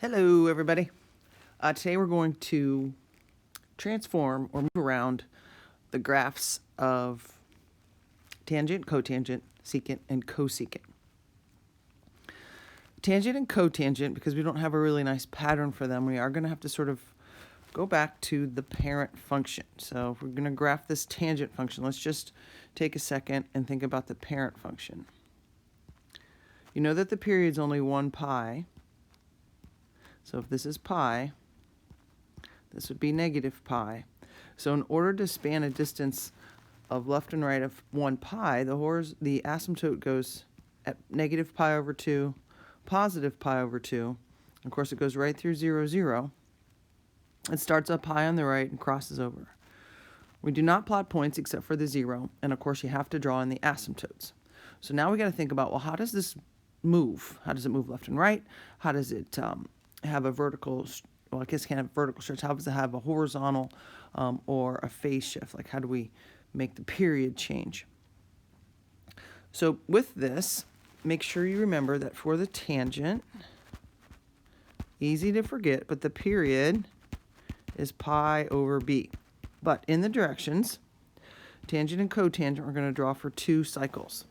Hello, everybody. Today we're going to transform or move around the graphs of tangent, cotangent, secant, and cosecant. Tangent and cotangent, because we don't have a really nice pattern for them, we are going to have to sort of go back to the parent function. So if we're going to graph this tangent function, let's just take a second and think about the parent function. You know that the period's only 1 pi. So if this is pi, this would be negative pi. So in order to span a distance of left and right of 1 pi, the asymptote goes at negative pi over 2, positive pi over 2. Of course, it goes right through 0, 0. It starts up high on the right and crosses over. We do not plot points except for the 0, and of course you have to draw in the asymptotes. So now we got to think about, well, how does this move? How does it move left and right? How does it have a vertical, well, I guess it can't have vertical stretch. How does it have a horizontal or a phase shift? Like, how do we make the period change? So with this, make sure you remember that for the tangent, easy to forget, but the period is pi over b. But in the directions, tangent and cotangent, we're going to draw for 2 cycles.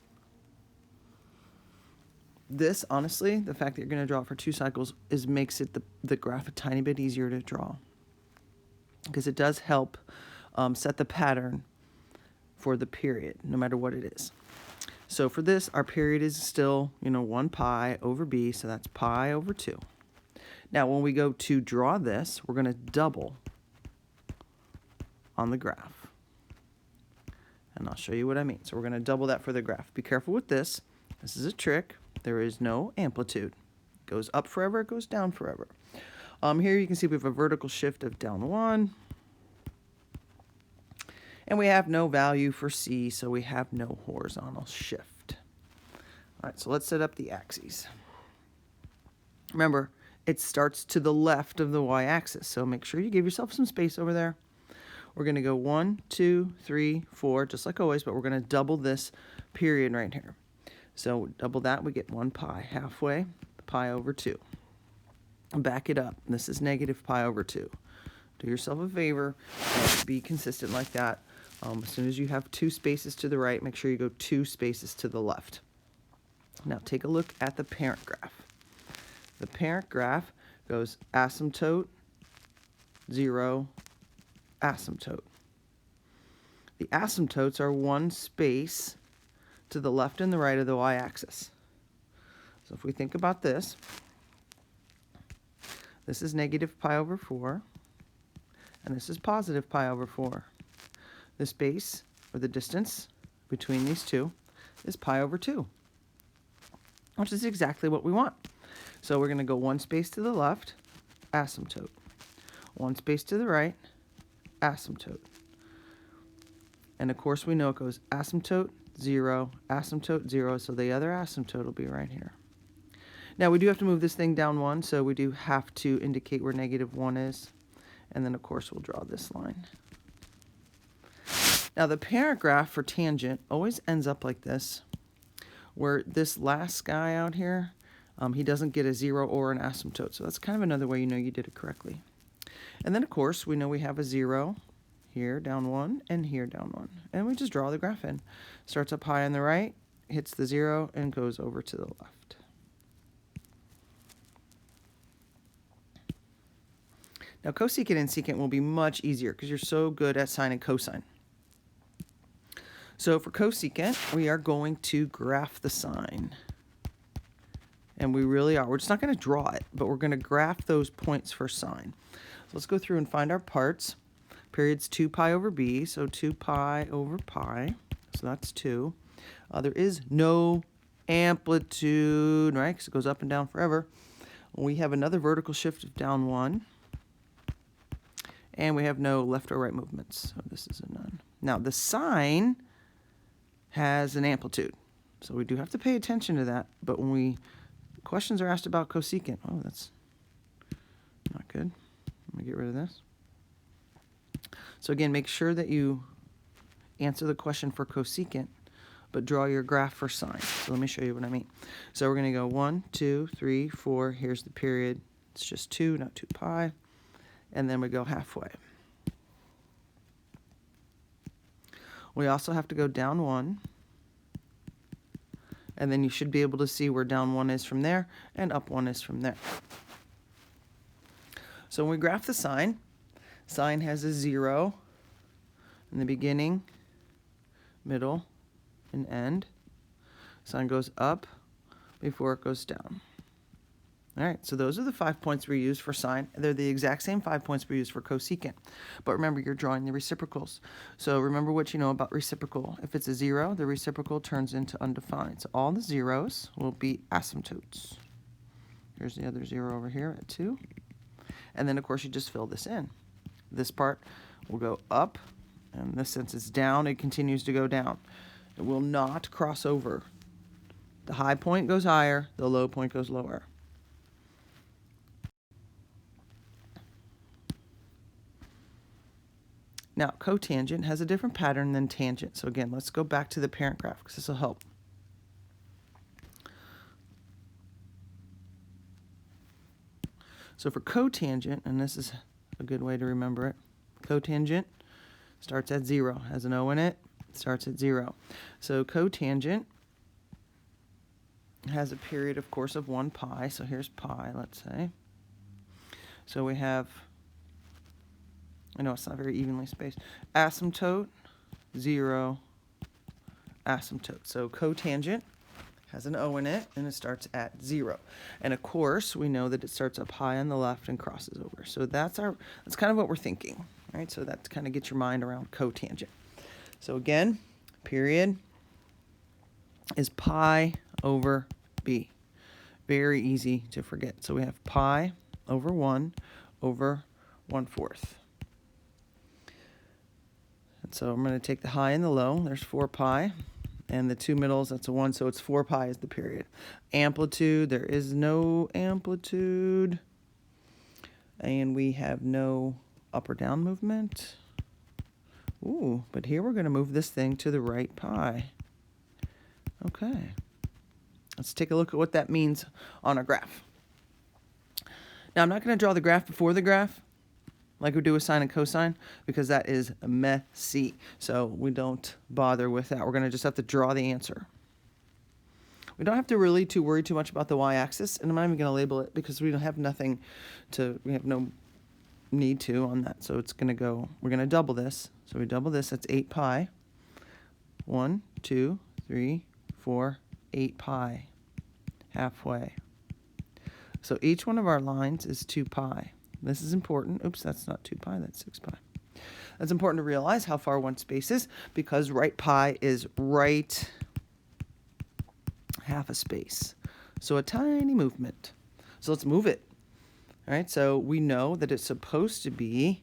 This, honestly, the fact that you're going to draw for 2 cycles makes it the graph a tiny bit easier to draw, because it does help set the pattern for the period, no matter what it is. So for this, our period is still, 1 pi over b, so that's pi over 2. Now, when we go to draw this, we're going to double on the graph. And I'll show you what I mean. So we're going to double that for the graph. Be careful with this. This is a trick. There is no amplitude. It goes up forever, it goes down forever. Here you can see we have a vertical shift of down 1. And we have no value for c, so we have no horizontal shift. All right, so let's set up the axes. Remember, it starts to the left of the y-axis, so make sure you give yourself some space over there. We're going to go 1, 2, 3, 4, just like always, but we're going to double this period right here. So double that, we get 1 pi, halfway, pi over 2. Back it up. This is negative pi over 2. Do yourself a favor, be consistent like that. As soon as you have 2 spaces to the right, make sure you go 2 spaces to the left. Now take a look at the parent graph. The parent graph goes asymptote, 0, asymptote. The asymptotes are 1 space to the left and the right of the y-axis. So if we think about this, this is negative pi over 4, and this is positive pi over 4. The space, or the distance, between these two is pi over 2, which is exactly what we want. So we're going to go 1 space to the left, asymptote. 1 space to the right, asymptote. And of course we know it goes asymptote, 0, asymptote, 0, so the other asymptote will be right here. Now we do have to move this thing down 1, so we do have to indicate where negative 1 is. And then of course we'll draw this line. Now the parent graph for tangent always ends up like this, where this last guy out here, he doesn't get a 0 or an asymptote. So that's kind of another way you know you did it correctly. And then of course we know we have a 0 here, down 1, and here, down 1. And we just draw the graph in. Starts up high on the right, hits the 0, and goes over to the left. Now cosecant and secant will be much easier because you're so good at sine and cosine. So for cosecant, we are going to graph the sine. And we really are. We're just not going to draw it, but we're going to graph those points for sine. So let's go through and find our parts. Period's 2 pi over b, so 2 pi over pi, so that's 2. There is no amplitude, right, because it goes up and down forever. We have another vertical shift of down 1, and we have no left or right movements, so this is a none. Now, the sine has an amplitude, so we do have to pay attention to that, but when questions are asked about cosecant, oh, that's not good. Let me get rid of this. So again, make sure that you answer the question for cosecant, but draw your graph for sine. So let me show you what I mean. So we're going to go 1, 2, 3, 4. Here's the period. It's just 2, not 2 pi. And then we go halfway. We also have to go down 1. And then you should be able to see where down 1 is from there and up 1 is from there. So when we graph the sine has a 0 in the beginning, middle, and end. Sine goes up before it goes down. All right, so those are the 5 points we use for sine. They're the exact same 5 points we use for cosecant. But remember, you're drawing the reciprocals. So remember what you know about reciprocal. If it's a 0, the reciprocal turns into undefined. So all the zeros will be asymptotes. Here's the other 0 over here at 2. And then, of course, you just fill this in. This part will go up, and this, since it's down, it continues to go down. It will not cross over. The high point goes higher, the low point goes lower. Now, cotangent has a different pattern than tangent. So again, let's go back to the parent graph because this will help. So for cotangent, and this is a good way to remember it, cotangent starts at 0, has an O in it, starts at 0. So cotangent has a period, of course, of 1 pi. So here's pi, let's say. So we have, I know it's not very evenly spaced, asymptote, 0, asymptote. So cotangent has an O in it, and it starts at 0. And of course, we know that it starts up high on the left and crosses over. So that's kind of what we're thinking, right? So that kind of gets your mind around cotangent. So again, period is pi over b. Very easy to forget. So we have pi over 1 over 1/4. And so I'm going to take the high and the low. There's 4 pi. And the 2 middles, that's a 1, so it's 4 pi is the period. Amplitude, there is no amplitude. And we have no up or down movement. Ooh, but here we're going to move this thing to the right pi. Okay. Let's take a look at what that means on a graph. Now, I'm not going to draw the graph before the graph, like we do with sine and cosine, because that is messy. So we don't bother with that. We're going to just have to draw the answer. We don't have to really worry too much about the y-axis, and I'm not even going to label it because we don't have we have no need to on that. So it's going to go, we're going to double this. So we double this, that's 8 pi. 1, 2, 3, 4, 8 pi. Halfway. So each one of our lines is 2 pi. This is important. Oops, that's not 2 pi, that's 6 pi. That's important to realize how far one space is, because right pi is right half a space. So a tiny movement. So let's move it. All right, so we know that it's supposed to be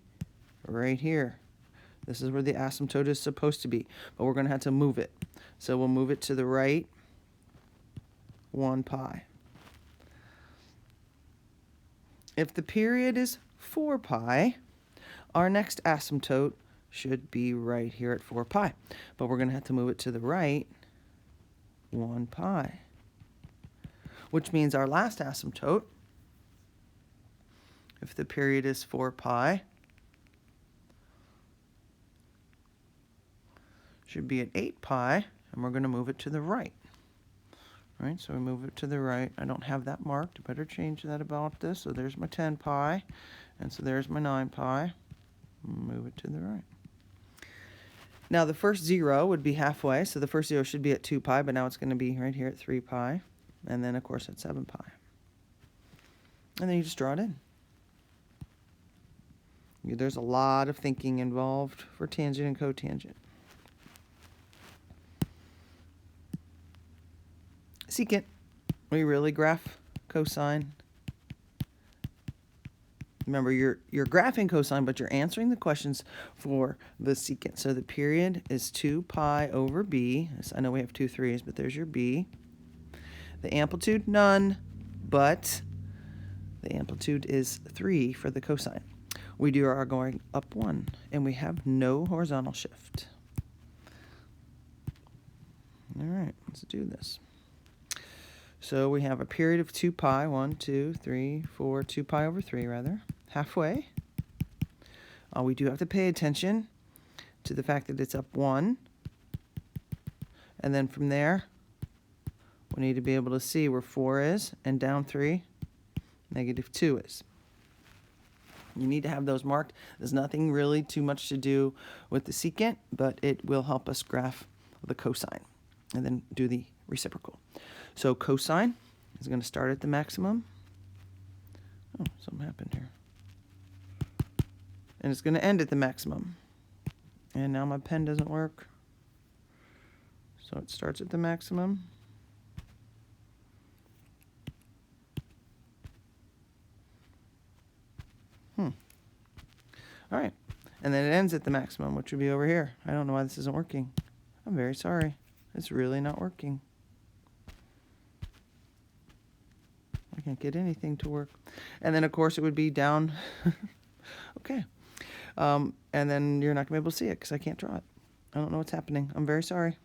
right here. This is where the asymptote is supposed to be, but we're going to have to move it. So we'll move it to the right 1 pi. If the period is 4 pi, our next asymptote should be right here at 4 pi. But we're going to have to move it to the right 1 pi. Which means our last asymptote, if the period is 4 pi, should be at 8 pi, and we're going to move it to the right. Right, so we move it to the right. I don't have that marked. I better change that about this. So there's my 10 pi, and so there's my 9 pi. Move it to the right. Now the first 0 would be halfway, so the first 0 should be at 2 pi, but now it's going to be right here at 3 pi, and then of course at 7 pi. And then you just draw it in. There's a lot of thinking involved for tangent and cotangent. Secant, we really graph cosine. Remember, you're graphing cosine, but you're answering the questions for the secant. So the period is 2 pi over b. I know we have 2 3's, but there's your b. The amplitude, none, but the amplitude is 3 for the cosine. We are going up 1, and we have no horizontal shift. All right, let's do this. So we have a period of 2 pi, 1, 2, 3, 4, 2 pi over 3 rather, halfway. We do have to pay attention to the fact that it's up 1. And then from there, we need to be able to see where 4 is, and down 3, -2 is. You need to have those marked. There's nothing really too much to do with the secant, but it will help us graph the cosine and then do the reciprocal. So cosine is going to start at the maximum. Oh, something happened here. And it's going to end at the maximum. And now my pen doesn't work. So it starts at the maximum. All right. And then it ends at the maximum, which would be over here. I don't know why this isn't working. I'm very sorry. It's really not working. I can't get anything to work. And then, of course, it would be down. Okay. And then you're not going to be able to see it because I can't draw it. I don't know what's happening. I'm very sorry.